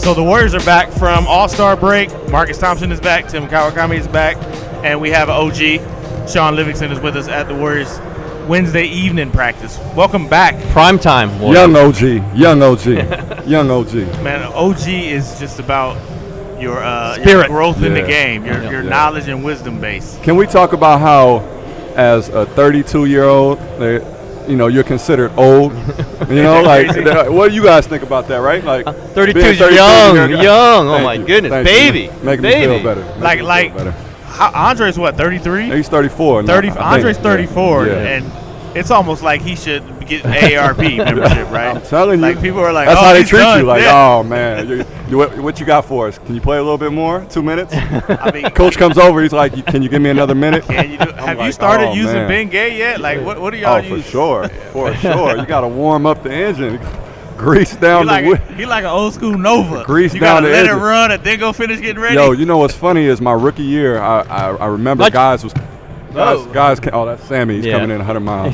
So the Warriors are back from All-Star break. Marcus Thompson is back. Tim Kawakami is back. And we have OG. Shaun Livingston is with us at the Warriors Wednesday evening practice. Welcome back. Prime time. Young OG. Young OG. Young OG. Man, OG is just about your growth in the game, your knowledge and wisdom base. Can we talk about how, as a 32-year-old, you're considered old? What do you guys think about that, right? Like 32 is young. Oh my goodness, baby. Making me feel better. Andre's what, 33? He's 34. Andre's 34, and it's almost like he should get AARP membership, right? I'm telling you. Like, people are like, that's how they treat you. Like, yeah. Oh man, what you got for us? Can you play a little bit more? 2 minutes? I mean, Coach comes over. He's like, "Can you give me another minute?" Have you started using Bengay yet? Like, what do y'all use? For sure. You got to warm up the engine. Grease down He like an old school Nova. Grease you down gotta the let engine. it run and then go finish getting ready. Yo, you know what's funny is my rookie year, I remember guys, that's Sammy. He's coming in 100 miles.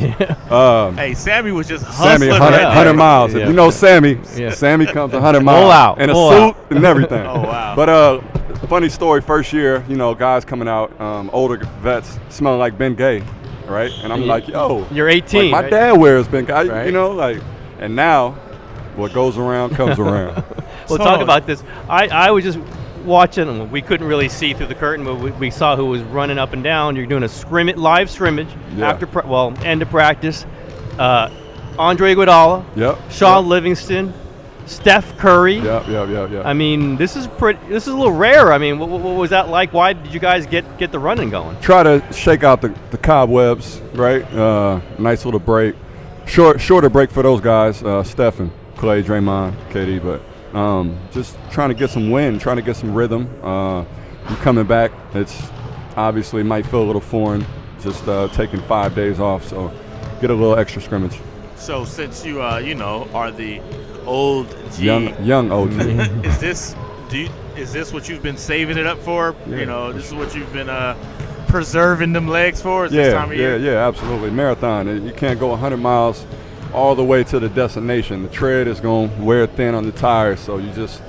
Hey, Sammy was just hustling. Sammy, 100 miles. Yeah. If you know Sammy, Sammy comes 100 miles. Full out. In a suit and everything. Oh, wow. But funny story, first year, guys coming out, older vets, smelling like Bengay, right? And I'm like, yo. You're 18, my right? dad wears Bengay, right. and now what goes around comes around. We'll talk about this. I was just watching, and we couldn't really see through the curtain, but we saw who was running up and down. You're doing a live scrimmage after end of practice. Andre Iguodala, Shaun Livingston, Steph Curry. Yeah. I mean, this is a little rare. I mean, what was that like? Why did you guys get the running going? Try to shake out the cobwebs, right? Nice little break. Shorter break for those guys, Steph and Clay, Draymond, KD, but just trying to get some wind, trying to get some rhythm. You coming back, it's obviously might feel a little foreign, just taking 5 days off, so get a little extra scrimmage. So since you are the old G, young OG, is this what you've been saving it up for? Yeah, this is what you've been preserving them legs for? This time of year? Yeah, absolutely. Marathon, you can't go 100 miles all the way to the destination. The tread is going to wear thin on the tires, so you just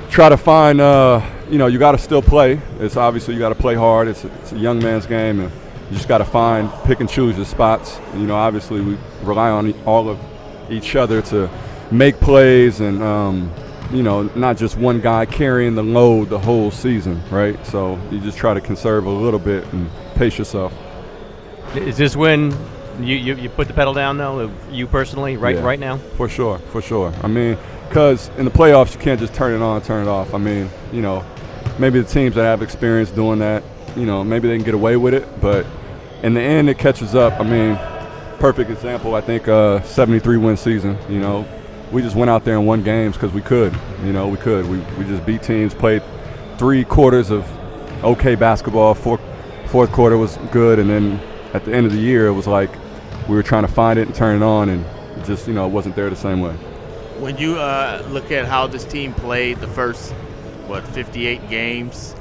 try to find, you got to still play. It's obviously you got to play hard. It's a young man's game, and you just got to pick and choose your spots. Obviously we rely on all of each other to make plays, and not just one guy carrying the load the whole season, right? So you just try to conserve a little bit and pace yourself. Is this when you put the pedal down, though, you personally, right now? For sure. I mean, because in the playoffs, you can't just turn it on, turn it off. I mean, maybe the teams that have experience doing that, maybe they can get away with it. But in the end, it catches up. I mean, perfect example, I think, 73-win season. We just went out there and won games because we could. We could. We just beat teams, played 3 quarters of okay basketball. Fourth quarter was good, and then at the end of the year, it was like we were trying to find it and turn it on, and it just, it wasn't there the same way. When you look at how this team played the first, 58 games,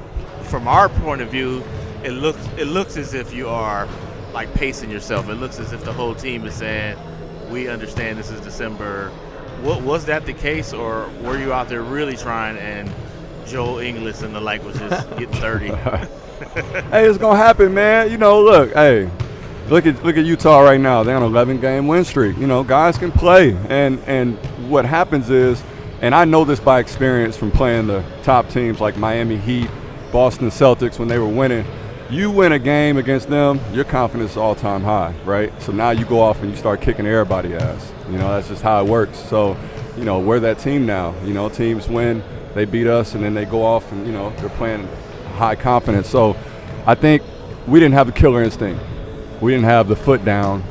from our point of view, it looks as if you are like pacing yourself. It looks as if the whole team is saying, we understand this is December. Was that the case, or were you out there really trying, and Joel Ingles and the like was just getting 30? Hey, it's gonna happen, man. Look at Utah right now. They're on an 11-game win streak. Guys can play, and what happens is, and I know this by experience from playing the top teams like Miami Heat, Boston Celtics when they were winning. You win a game against them, your confidence is all-time high, right? So now you go off and you start kicking everybody's ass. That's just how it works. So, we're that team now. Teams win, they beat us, and then they go off and, they're playing high confidence. So I think we didn't have the killer instinct. We didn't have the foot down,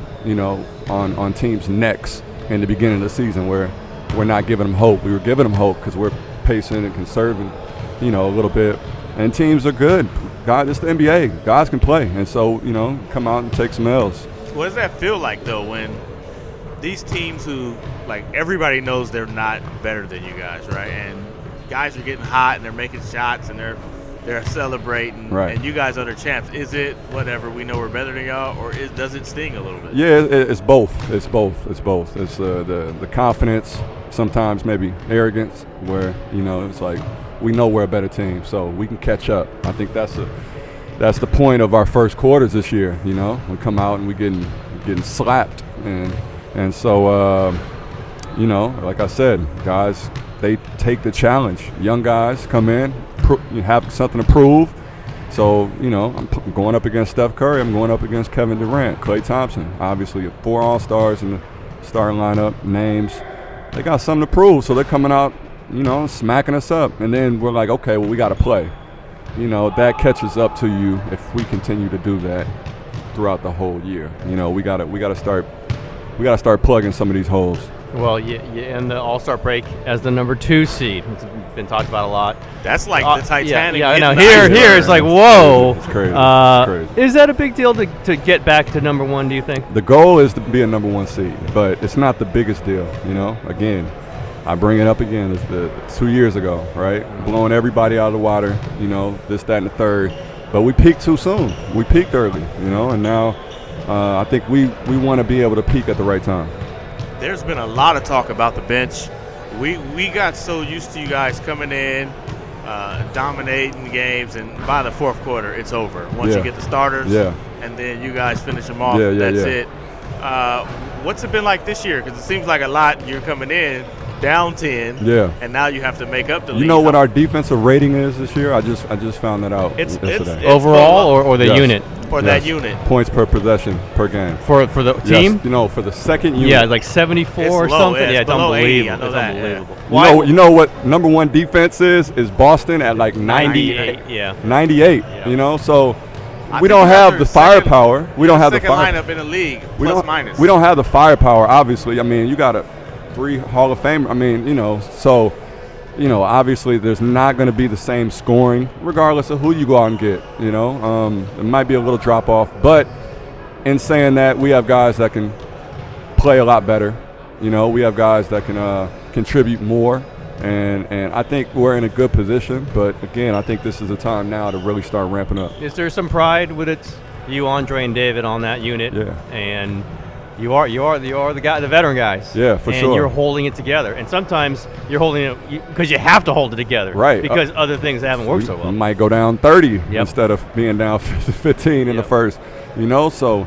on teams' necks in the beginning of the season where we're not giving them hope. We were giving them hope because we're pacing and conserving, a little bit. And teams are good. God, it's the NBA. Guys can play. And so, come out and take some L's. What does that feel like, though, when these teams who, everybody knows they're not better than you guys, right? And guys are getting hot and they're making shots and they're celebrating, right, and you guys are the champs. Is it whatever, we know we're better than y'all, or does it sting a little bit? Yeah, it's both. It's the confidence sometimes maybe arrogance, where it's like we know we're a better team, so we can catch up. I think that's the point of our first quarters this year. We come out and we getting slapped, and so like I said, guys, they take the challenge. Young guys come in, you have something to prove. So, I'm going up against Steph Curry. I'm going up against Kevin Durant, Klay Thompson. Obviously, 4 All-Stars in the starting lineup, names. They got something to prove, so they're coming out, smacking us up. And then we're like, okay, well, we got to play. That catches up to you if we continue to do that throughout the whole year. We got to start plugging some of these holes. Well, you end the All-Star break as the number 2 seed. It's been talked about a lot. That's like the Titanic. Yeah, I know. Here it's like, whoa. It's crazy. It's crazy. Is that a big deal to get back to number 1, do you think? The goal is to be a number 1 seed, but it's not the biggest deal, Again, I bring it up again. It's the 2 years ago, right? Blowing everybody out of the water, this, that, and the third. But we peaked too soon. We peaked early, and now I think we want to be able to peak at the right time. There's been a lot of talk about the bench. We got so used to you guys coming in, dominating games, and by the fourth quarter, it's over. Once you get the starters, and then you guys finish them off, that's it. What's it been like this year? Because it seems like a lot. You're coming in down 10, and now you have to make up the lead. You know what our defensive rating is this year? I just found that out yesterday. It's overall or the unit? For that unit. Points per possession per game. For the team? For the second unit. Yeah, like 74 or something. It's unbelievable. 80, I know it's that, unbelievable. You know what number 1 defense is Boston at like 98. 98. So we don't have the firepower. We don't have the lineup in the league, plus minus. We don't have the firepower, obviously. I mean, you got 3 Hall of Fame. I mean, so obviously there's not going to be the same scoring regardless of who you go out and get, It might be a little drop off, but in saying that, we have guys that can play a lot better. We have guys that can contribute more, and I think we're in a good position, but again, I think this is the time now to really start ramping up. Is there some pride with you, Andre, and David on that unit? Yeah. And you are the guy, the veteran guys. Yeah, for sure. And you're holding it together. And sometimes you're holding it because you have to hold it together. Right. Because other things haven't worked so well. We might go down 30 instead of being down 15 in the first. So,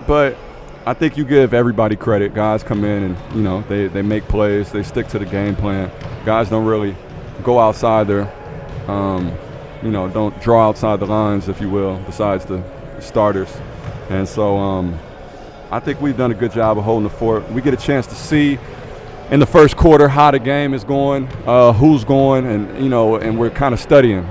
but I think you give everybody credit. Guys come in and, they make plays. They stick to the game plan. Guys don't really go outside their, don't draw outside the lines, if you will, besides the starters. And so, I think we've done a good job of holding the fort. We get a chance to see in the first quarter how the game is going, who's going, and and we're kind of studying,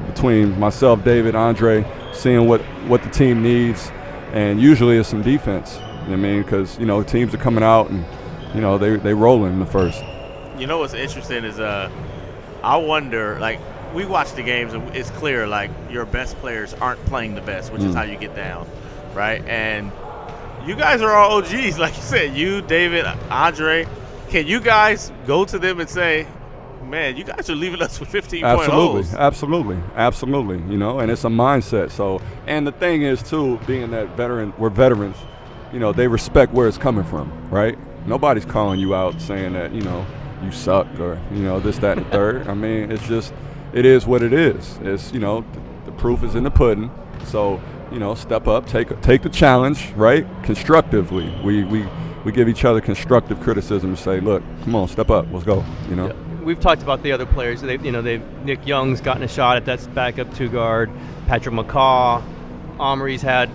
between myself, David, Andre, seeing what the team needs, and usually it's some defense. Because teams are coming out and they rolling in the first. What's interesting is I wonder, like, we watch the games and it's clear like your best players aren't playing the best, which is how you get down, right? And you guys are all OGs, like you said. You, David, Andre. Can you guys go to them and say, man, you guys are leaving us with 15-point holes? Absolutely. And it's a mindset. So, and the thing is, too, being that we're veterans, they respect where it's coming from, right? Nobody's calling you out saying that, you suck or, this, that, and the third. I mean, it's just, it is what it is. It's, the proof is in the pudding. So, step up, take the challenge, right? Constructively. We give each other constructive criticism and say, look, come on, step up, let's go, Yeah. We've talked about the other players. Nick Young's gotten a shot at that backup 2 guard. Patrick McCaw, Omri's had,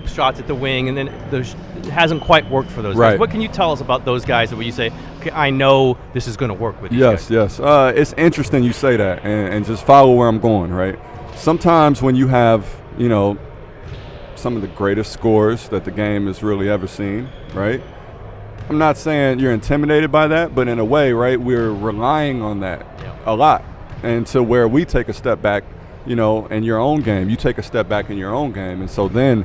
shots at the wing, and then it hasn't quite worked for those guys. What can you tell us about those guys that when you say, okay, I know this is going to work with these guys? Yes. It's interesting you say that, and just follow where I'm going, right? Sometimes when you have, some of the greatest scores that the game has really ever seen, right? I'm not saying you're intimidated by that, but in a way, right, we're relying on that a lot. And to where we take a step back, in your own game, you take a step back in your own game. And so then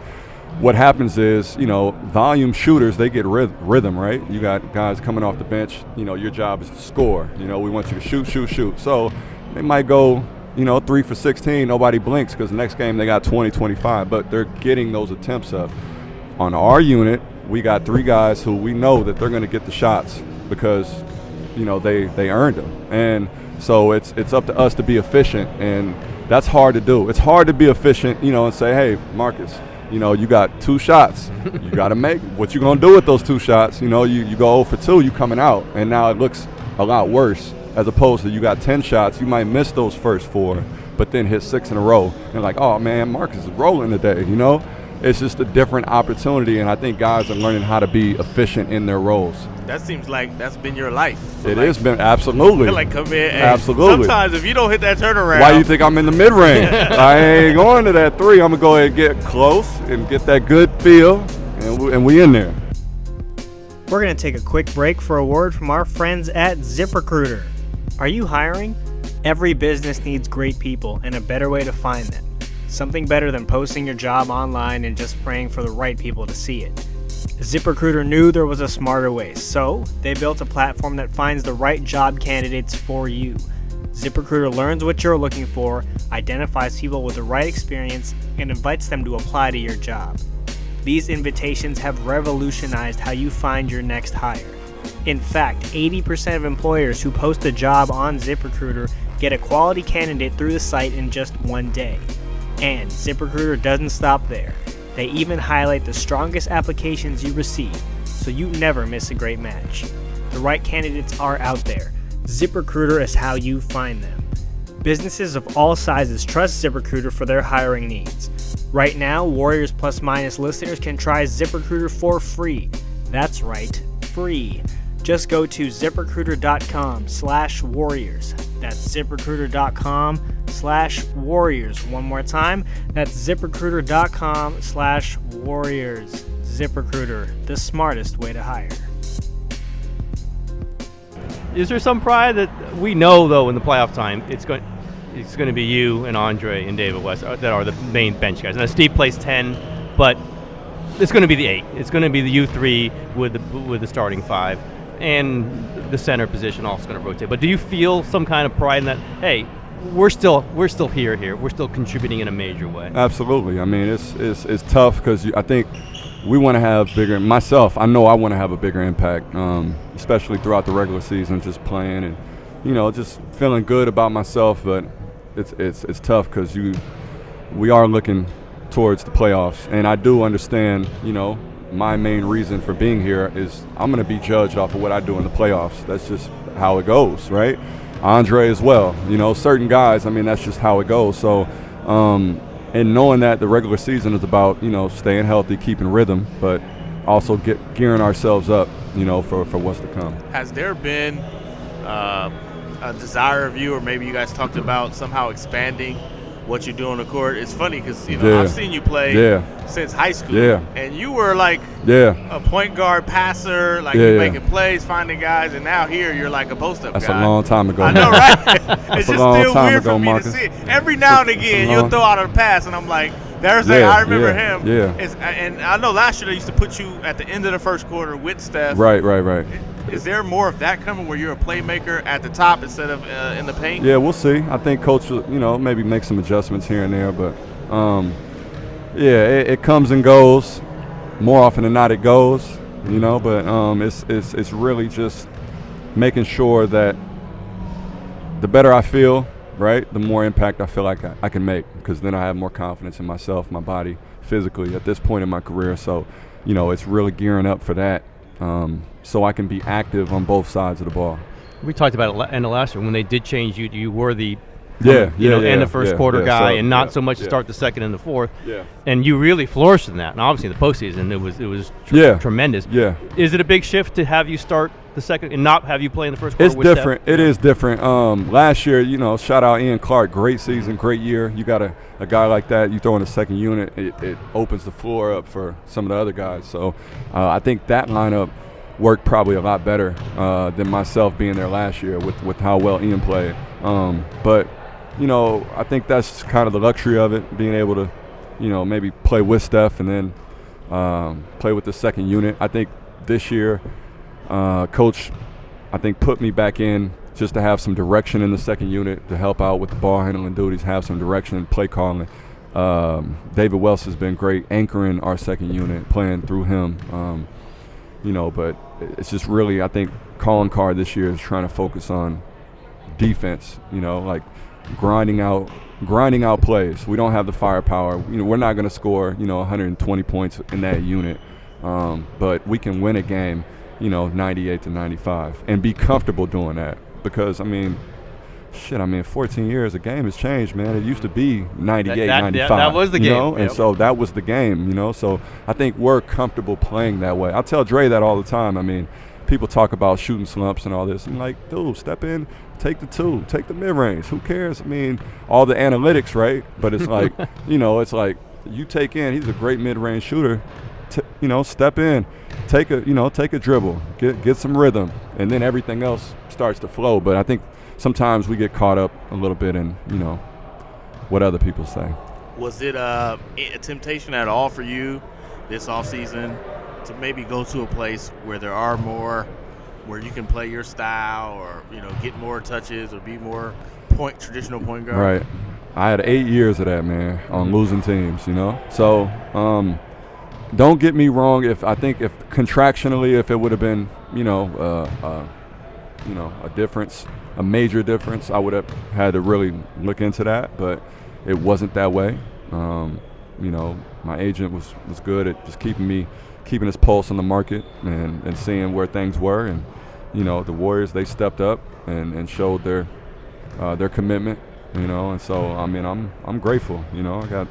what happens is, volume shooters, they get rhythm, right? You got guys coming off the bench, your job is to score. We want you to shoot. So they might go, 3 for 16, nobody blinks because next game they got 20, 25, but they're getting those attempts up. On our unit, we got 3 guys who we know that they're going to get the shots because, they earned them. And so it's up to us to be efficient, and that's hard to do. It's hard to be efficient, and say, hey, Marcus, you got 2 shots. You got to make what you going to do with those 2 shots. You go 0 for 2, you coming out. And now it looks a lot worse as opposed to you got 10 shots. You might miss those first 4, but then hit 6 in a row. And like, oh, man, Marcus is rolling today, It's just a different opportunity, and I think guys are learning how to be efficient in their roles. That seems like that's been your life. It has been, absolutely. Like come in and absolutely. Sometimes if you don't hit that turnaround. Why you think I'm in the mid-range? I ain't going to that 3. I'm going to go ahead and get close and get that good feel, and we in there. We're going to take a quick break for a word from our friends at ZipRecruiter. Are you hiring? Every business needs great people and a better way to find them. Something better than posting your job online and just praying for the right people to see it. ZipRecruiter knew there was a smarter way, so they built a platform that finds the right job candidates for you. ZipRecruiter learns what you're looking for, identifies people with the right experience, and invites them to apply to your job. These invitations have revolutionized how you find your next hire. In fact, 80% of employers who post a job on ZipRecruiter get a quality candidate through the site in just 1 day. And ZipRecruiter doesn't stop there. They even highlight the strongest applications you receive, so you never miss a great match. The right candidates are out there. ZipRecruiter is how you find them. Businesses of all sizes trust ZipRecruiter for their hiring needs. Right now, Warriors Plus Minus listeners can try ZipRecruiter for free. That's right, free. Just go to ZipRecruiter.com/warriors. That's ZipRecruiter.com/warriors. One more time, that's ZipRecruiter.com/warriors. ZipRecruiter, the smartest way to hire. Is there some pride that we know, though, in the playoff time, it's going to be you and Andre and David West that are the main bench guys? Now, Steve plays 10, but it's going to be the 8. It's going to be the U3 with the starting 5. And the center position also going to rotate. But do you feel some kind of pride in that? Hey, we're still here. We're still contributing in a major way. Absolutely. I mean, it's tough because I think we want to have bigger. Myself, I know I want to have a bigger impact, especially throughout the regular season, just playing and just feeling good about myself. But it's tough because we are looking towards the playoffs, and I do understand. My main reason for being here is I'm going to be judged off of what I do in the playoffs. That's just how it goes, right? Andre as well. Certain guys, I mean, that's just how it goes. So, and knowing that the regular season is about, staying healthy, keeping rhythm, but also gearing ourselves up, for what's to come. Has there been a desire of you, or maybe you guys talked about somehow expanding what you do on the court? It's funny because I've seen you play since high school, and you were like a point guard passer, like you're making plays, finding guys, and now here you're like a post-up guy. That's a long time ago. I know, right? It's just still weird ago, for me Marcus. to see it. Every now and again, you'll throw out a pass, and I'm like, there's that. I remember him. Yeah. And I know last year they used to put you at the end of the first quarter with Steph. Right. Is there more of that coming where you're a playmaker at the top instead of in the paint? Yeah, we'll see. I think Coach, maybe make some adjustments here and there, but it comes and goes. More often than not, it goes. But it's really just making sure that the better I feel, right, the more impact I feel like I can make, because then I have more confidence in myself, my body, physically at this point in my career. So, it's really gearing up for that. So I can be active on both sides of the ball. We talked about it in the last year when they did change you. You were the end of first quarter guy, and not so much to start the second and the fourth. And you really flourished in that. And obviously, in the postseason, it was tremendous. Yeah. Is it a big shift to have you start the second and not have you play in the first quarter? It's different. It is different. Last year, shout out Ian Clark, great season, great year. You got a guy like that, you throw in a second unit, it opens the floor up for some of the other guys. So I think that lineup worked probably a lot better than myself being there last year with how well Ian played. But I think that's kind of the luxury of it, being able to, maybe play with Steph and then play with the second unit. I think this year, Coach, put me back in just to have some direction in the second unit, to help out with the ball handling duties, have some direction in play calling. David Wells has been great anchoring our second unit, playing through him. but it's just really, I think, calling card this year is trying to focus on defense, like grinding out plays. We don't have the firepower. We're not going to score, 120 points in that unit, but we can win a game, 98-95, and be comfortable doing that. Because 14 years, the game has changed, man. It used to be 98, 95. That was the game. And so that was the game, So I think we're comfortable playing that way. I tell Dre that all the time. People talk about shooting slumps and all this. I'm like, dude, step in, take the two, take the mid-range. Who cares? All the analytics, right? But it's like, it's like you take in, he's a great mid-range shooter. Step in, take a dribble, get some rhythm, and then everything else starts to flow. But I think sometimes we get caught up a little bit in, what other people say. Was it a temptation at all for you this offseason to maybe go to a place where there are more, where you can play your style or, get more touches or be more traditional point guard? Right. I had 8 years of that, man, on losing teams, So don't get me wrong. If contractually, if it would have been, a difference, a major difference, I would have had to really look into that, but it wasn't that way. My agent was good at just keeping his pulse on the market and seeing where things were, and the Warriors, they stepped up and showed their commitment, and so I'm grateful. I got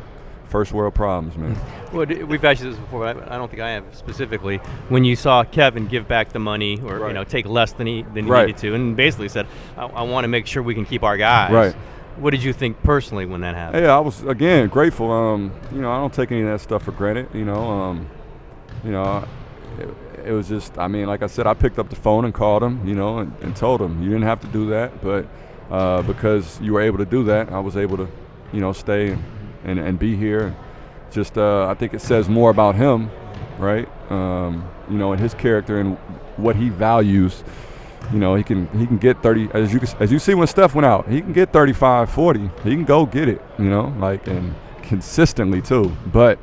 first world problems, man. Well, we've asked you this before, but I don't think I have specifically. When you saw Kevin give back the money, or right. Take less than he right. needed to, and basically said, "I want to make sure we can keep our guys." Right. What did you think personally when that happened? Yeah, I was again grateful. I don't take any of that stuff for granted. It was just, like I said, I picked up the phone and called him, and told him you didn't have to do that, but because you were able to do that, I was able to, stay and be here. Just I think it says more about him, right? And his character and what he values. He can get 30, as you see when Steph went out, he can get 35, 40. He can go get it, and consistently too. But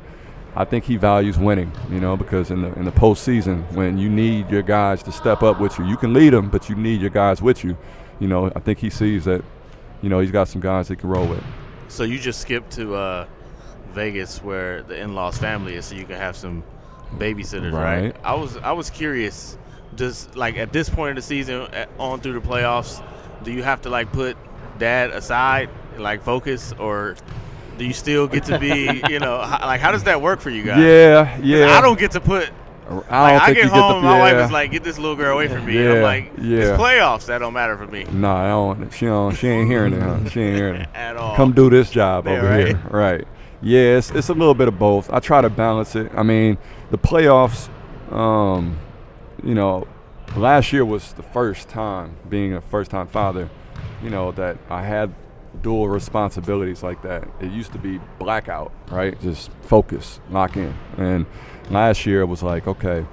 I think he values winning, because in the postseason, when you need your guys to step up with you, you can lead them, but you need your guys with you. I think he sees that, he's got some guys he can roll with. So you just skipped to Vegas, where the in-laws family is, so you can have some babysitters, right? I was curious. Does, at this point in the season, on through the playoffs, do you have to put dad aside, focus, or do you still get to be, how does that work for you guys? Yeah. I don't get to put. I get home, my wife is like, "Get this little girl away from me." And I'm like, "It's playoffs. That don't matter for me." No, I don't. She ain't hearing it. Huh? She ain't hearing it at all. Come do this job over right? here, right? Yeah, it's a little bit of both. I try to balance it. The playoffs. Last year was the first time, being a first-time father, that I had dual responsibilities like that. It used to be blackout, right? Just focus, lock in. And last year it was like, okay,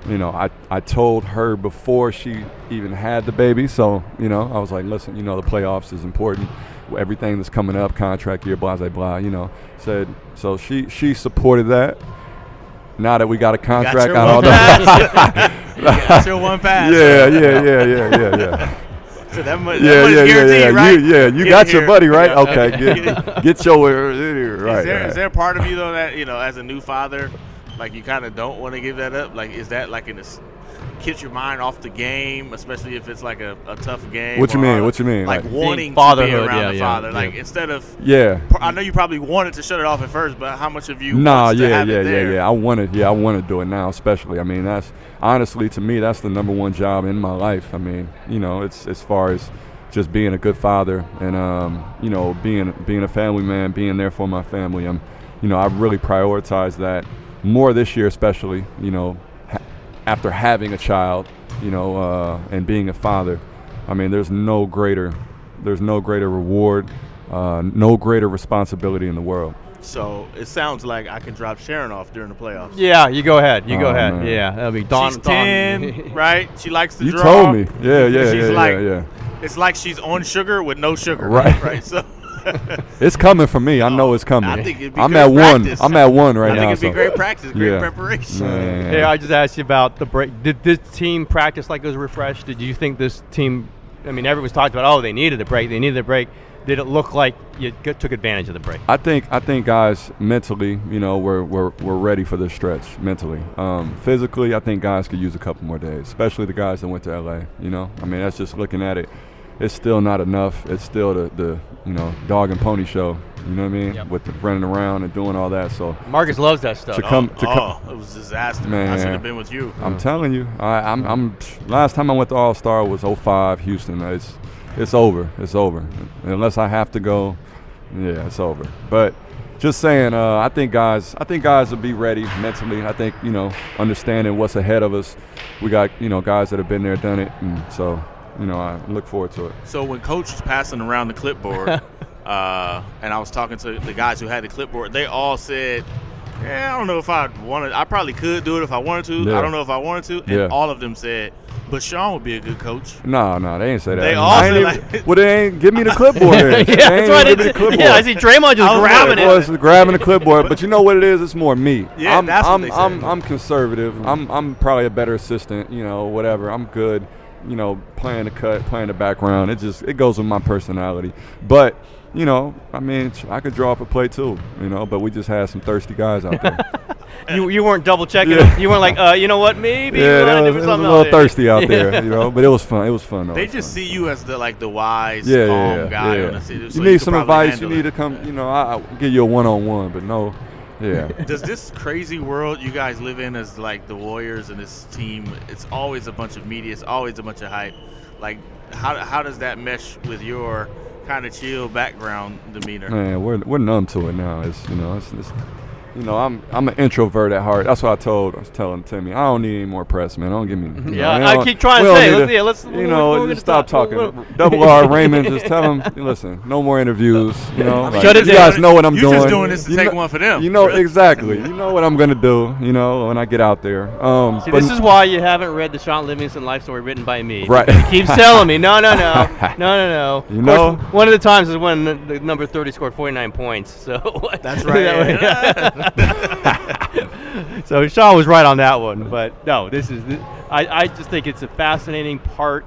I told her before she even had the baby, so, I was like, listen, the playoffs is important. Everything that's coming up, contract year, blah, blah, blah, said, so she supported that. Now that we got a contract, I don't know. Got your one pass. Yeah. So that money's guaranteed, right? You got your buddy, right? Okay, get your right. Is there a part of you though that as a new father, you kind of don't want to give that up? Is that keeps your mind off the game, especially if it's a tough game? What you mean? Wanting to be around the father, instead of I know you probably wanted to shut it off at first, but how much of you? Wants to have it there? I want to do it now, especially. That's honestly, to me, that's the number one job in my life. It's as far as just being a good father and being a family man, being there for my family. I really prioritize that more this year, especially. After having a child, and being a father, there's no greater reward, no greater responsibility in the world. So it sounds like I can drop Sharon off during the playoffs. Yeah, you go ahead. Man. Yeah, that'll be Dawn. She's 10, right? She likes to draw. You told me. Yeah. It's like she's on sugar with no sugar. Right. Right. So It's coming for me. I know it's coming. I think it'd be I'm great at one. practice. I'm at one right I now. think it'd be so. great practice, great Yeah. preparation. Man. Yeah, I just asked you about the break. Did this team practice like it was refreshed? Did you think this team? I mean, everyone's talked about, oh, they needed a break. They needed a break. Did it look like you took advantage of the break? I think guys mentally, we're ready for this stretch mentally. Physically, I think guys could use a couple more days, especially the guys that went to LA. I mean, that's just looking at it. It's still not enough. It's still the dog and pony show. You know what I mean? Yep. With the running around and doing all that. So Marcus loves that stuff. to come, It was a disaster. Man. I should have been with you. I'm telling you, I'm. Last time I went to All Star was 05 Houston. It's over. It's over. Unless I have to go, yeah, it's over. But just saying, I think guys will be ready mentally. I think understanding what's ahead of us. We got guys that have been there, done it, and so I look forward to it. So when Coach was passing around the clipboard, and I was talking to the guys who had the clipboard, they all said, "Yeah, I don't know if I wanted. I probably could do it if I wanted to. Yeah. I don't know if I wanted to." And Yeah. all of them said, "But Sean would be a good coach." No, they ain't say that. They all I ain't said even, like- well, they ain't give me the clipboard. Then. Yeah, They that's ain't why even give me they the clipboard. Yeah, I see Draymond just grabbing It it. was grabbing the clipboard, but you know what it is? It's more me. Yeah, that's what they said. I'm conservative. I'm probably a better assistant. Whatever. I'm good. Playing the cut, playing the background. It goes with my personality. But I mean, I could draw up a play too. But we just had some thirsty guys out there. You weren't double checking. Yeah. You weren't like, you know what? Maybe Yeah, you want to it do was a something little else. thirsty out Yeah. there, but it was fun. It was fun though. They It was just fun. see you as the wise, yeah, calm guy yeah. on the city. You need some advice. You need to come. I'll give you a one-on-one, but no, yeah. Does this crazy world you guys live in as like the Warriors and this team, it's always a bunch of media, it's always a bunch of hype. Like, how does that mesh with your kind of chill background demeanor? Man, we're numb to it now. It's I'm an introvert at heart. That's what I was telling Timmy. I don't need any more press, man. Don't give me. I keep trying to say, let's just stop talking. Double R Raymond, just tell him, listen, no more interviews. Shut it you down. guys know what I'm You're doing. just doing this to take one for them. Exactly. You know what I'm gonna do. When I get out there. See, this is why you haven't read the Shaun Livingston life story written by me. Right. He keeps telling me, no. You Of know? course, one of the times is when the number 30 scored 49 points. So That's right. So Shaun was right on that one, but no, I just think it's a fascinating part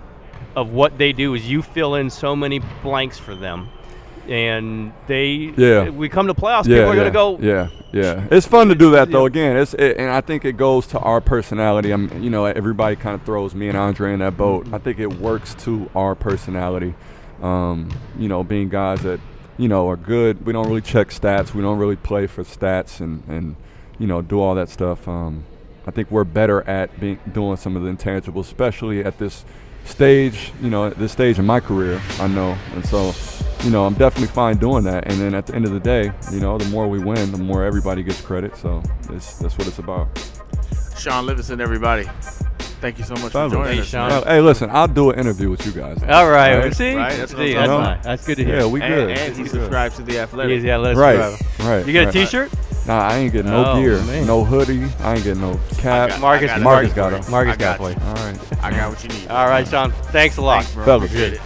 of what they do is you fill in so many blanks for them, and we come to playoffs, people are going to go. Yeah. It's fun to do that though. Again, and I think it goes to our personality. Everybody kind of throws me and Andre in that boat. I think it works to our personality. Being guys that are good. We don't really check stats. We don't really play for stats and do all that stuff. I think we're better at doing some of the intangibles, especially at this stage, at this stage in my career, I know. And so, I'm definitely fine doing that. And then at the end of the day, the more we win, the more everybody gets credit. So that's what it's about. Shaun Livingston, everybody. Thank you so much for joining us. Shaun. man. Hey, listen, I'll do an interview with you guys. All right. See? Right, that's what I'm See, talking that's, about. that's good to hear. Yeah, we good. And he We good. subscribes to The Athletic. Right. You get a T-shirt? Nah, I ain't getting no Oh, gear, man. no hoodie. I ain't getting no cap. Marcus I got it. Marcus got it. Marcus I got got it. you. All right. I got what you need. All right, Shaun. Thanks a lot. Thanks, bro. Fellas. Appreciate it.